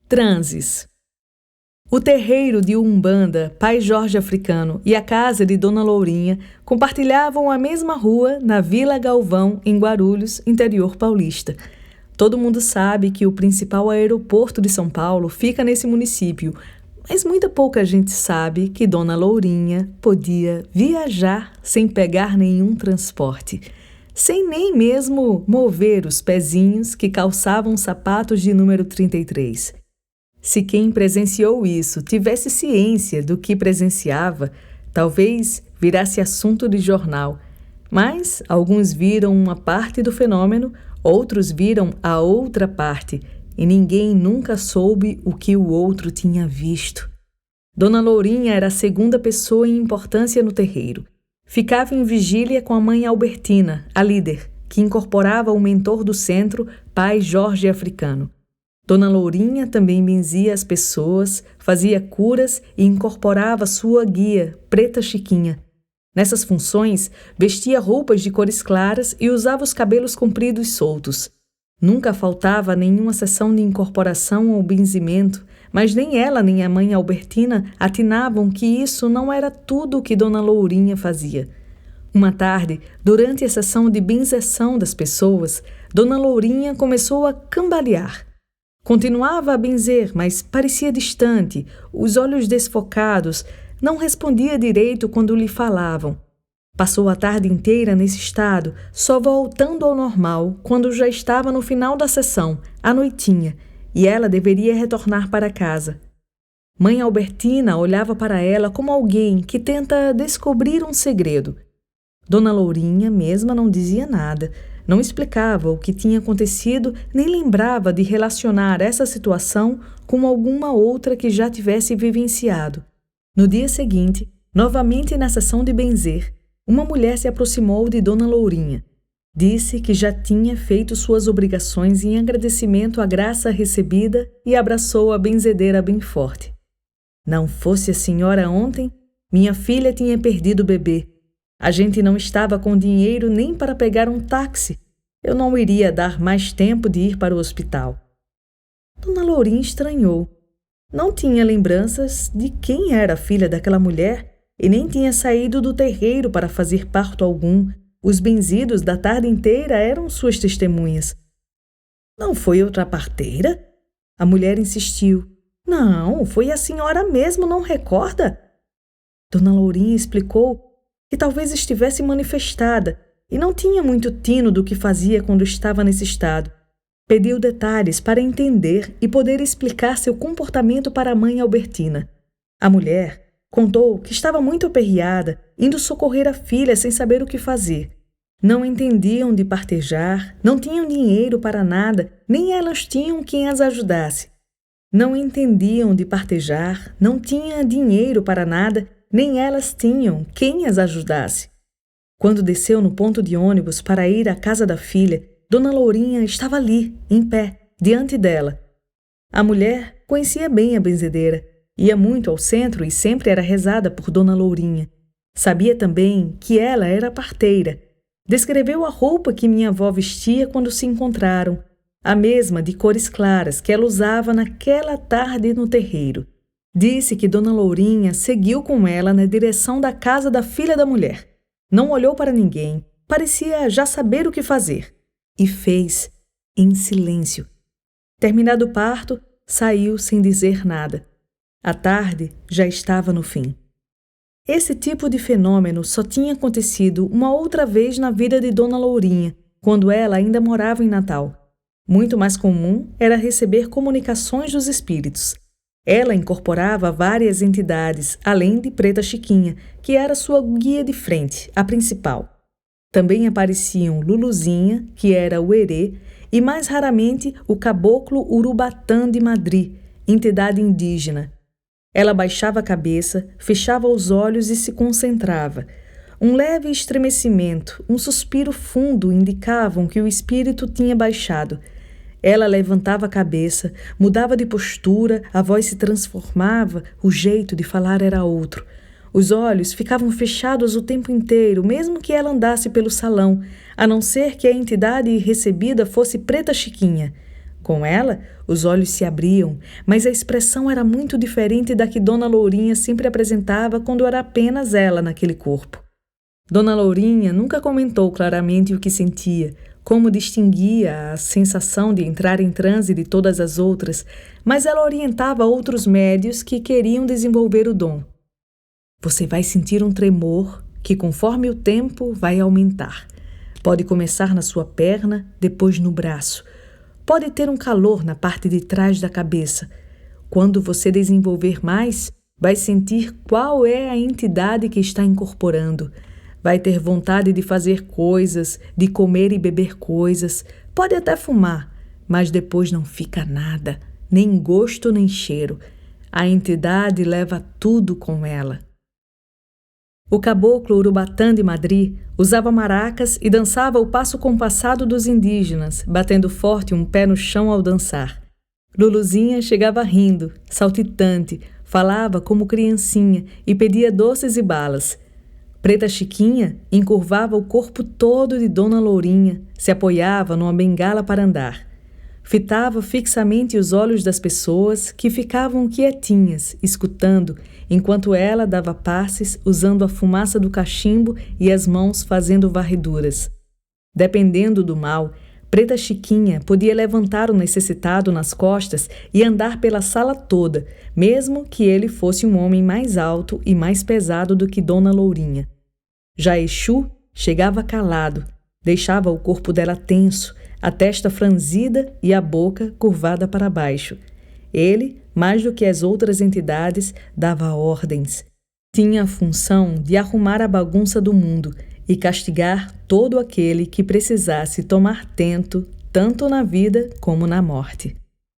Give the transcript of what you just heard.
Transes. O terreiro de Umbanda, Pai Jorge Africano, e a casa de Dona Lourinha compartilhavam a mesma rua na Vila Galvão, em Guarulhos, interior paulista. Todo mundo sabe que o principal aeroporto de São Paulo fica nesse município, mas muita pouca gente sabe que Dona Lourinha podia viajar sem pegar nenhum transporte, sem nem mesmo mover os pezinhos que calçavam sapatos de número 33. Se quem presenciou isso tivesse ciência do que presenciava, talvez virasse assunto de jornal. Mas alguns viram uma parte do fenômeno, outros viram a outra parte, e ninguém nunca soube o que o outro tinha visto. Dona Lourinha era a segunda pessoa em importância no terreiro. Ficava em vigília com a mãe Albertina, a líder, que incorporava o mentor do centro, Pai Jorge Africano. Dona Lourinha também benzia as pessoas, fazia curas e incorporava sua guia, Preta Chiquinha. Nessas funções, vestia roupas de cores claras e usava os cabelos compridos soltos. Nunca faltava nenhuma sessão de incorporação ou benzimento, mas nem ela nem a mãe Albertina atinavam que isso não era tudo o que Dona Lourinha fazia. Uma tarde, durante a sessão de benzeção das pessoas, Dona Lourinha começou a cambalear. Continuava a benzer, mas parecia distante, os olhos desfocados, não respondia direito quando lhe falavam. Passou a tarde inteira nesse estado, só voltando ao normal quando já estava no final da sessão, à noitinha, e ela deveria retornar para casa. Mãe Albertina olhava para ela como alguém que tenta descobrir um segredo. Dona Lourinha mesma não dizia nada, não explicava o que tinha acontecido, nem lembrava de relacionar essa situação com alguma outra que já tivesse vivenciado. No dia seguinte, novamente na sessão de benzer, uma mulher se aproximou de Dona Lourinha. Disse que já tinha feito suas obrigações em agradecimento à graça recebida e abraçou a benzedeira bem forte. Não fosse a senhora ontem, minha filha tinha perdido o bebê. A gente não estava com dinheiro nem para pegar um táxi. Eu não iria dar mais tempo de ir para o hospital. Dona Lourinha estranhou. Não tinha lembranças de quem era a filha daquela mulher e nem tinha saído do terreiro para fazer parto algum. Os benzidos da tarde inteira eram suas testemunhas. Não foi outra parteira? A mulher insistiu. Não, foi a senhora mesmo, não recorda? Dona Lourinha explicou que talvez estivesse manifestada e não tinha muito tino do que fazia quando estava nesse estado. Pediu detalhes para entender e poder explicar seu comportamento para a mãe Albertina. A mulher contou que estava muito aperreada, indo socorrer a filha sem saber o que fazer. Não entendiam de partejar, não tinham dinheiro para nada, nem elas tinham quem as ajudasse. Não entendiam de partejar, não tinha dinheiro para nada, nem elas tinham quem as ajudasse. Quando desceu no ponto de ônibus para ir à casa da filha, Dona Lourinha estava ali, em pé, diante dela. A mulher conhecia bem a benzedeira, ia muito ao centro e sempre era rezada por Dona Lourinha. Sabia também que ela era parteira. Descreveu a roupa que minha avó vestia quando se encontraram, a mesma de cores claras que ela usava naquela tarde no terreiro. Disse que Dona Lourinha seguiu com ela na direção da casa da filha da mulher. Não olhou para ninguém, parecia já saber o que fazer. E fez, em silêncio. Terminado o parto, saiu sem dizer nada. A tarde já estava no fim. Esse tipo de fenômeno só tinha acontecido uma outra vez na vida de Dona Lourinha, quando ela ainda morava em Natal. Muito mais comum era receber comunicações dos espíritos. Ela incorporava várias entidades, além de Preta Chiquinha, que era sua guia de frente, a principal. Também apareciam Luluzinha, que era o Herê, e mais raramente o caboclo Urubatã de Madri, entidade indígena. Ela baixava a cabeça, fechava os olhos e se concentrava. Um leve estremecimento, um suspiro fundo indicavam que o espírito tinha baixado. Ela levantava a cabeça, mudava de postura, a voz se transformava, o jeito de falar era outro. Os olhos ficavam fechados o tempo inteiro, mesmo que ela andasse pelo salão, a não ser que a entidade recebida fosse Preta Chiquinha. Com ela, os olhos se abriam, mas a expressão era muito diferente da que Dona Lourinha sempre apresentava quando era apenas ela naquele corpo. Dona Lourinha nunca comentou claramente o que sentia, como distinguia a sensação de entrar em transe de todas as outras, mas ela orientava outros médios que queriam desenvolver o dom. Você vai sentir um tremor que, conforme o tempo, vai aumentar. Pode começar na sua perna, depois no braço. Pode ter um calor na parte de trás da cabeça. Quando você desenvolver mais, vai sentir qual é a entidade que está incorporando. Vai ter vontade de fazer coisas, de comer e beber coisas. Pode até fumar, mas depois não fica nada, nem gosto nem cheiro. A entidade leva tudo com ela. O caboclo Urubatã de Madri usava maracas e dançava o passo compassado dos indígenas, batendo forte um pé no chão ao dançar. Luluzinha chegava rindo, saltitante, falava como criancinha e pedia doces e balas. Preta Chiquinha encurvava o corpo todo de Dona Lourinha, se apoiava numa bengala para andar. Fitava fixamente os olhos das pessoas que ficavam quietinhas, escutando, enquanto ela dava passes usando a fumaça do cachimbo e as mãos fazendo varreduras. Dependendo do mal, Preta Chiquinha podia levantar o necessitado nas costas e andar pela sala toda, mesmo que ele fosse um homem mais alto e mais pesado do que Dona Lourinha. Já Exu chegava calado, deixava o corpo dela tenso, a testa franzida e a boca curvada para baixo. Ele, mais do que as outras entidades, dava ordens. Tinha a função de arrumar a bagunça do mundo e castigar todo aquele que precisasse tomar tento, tanto na vida como na morte.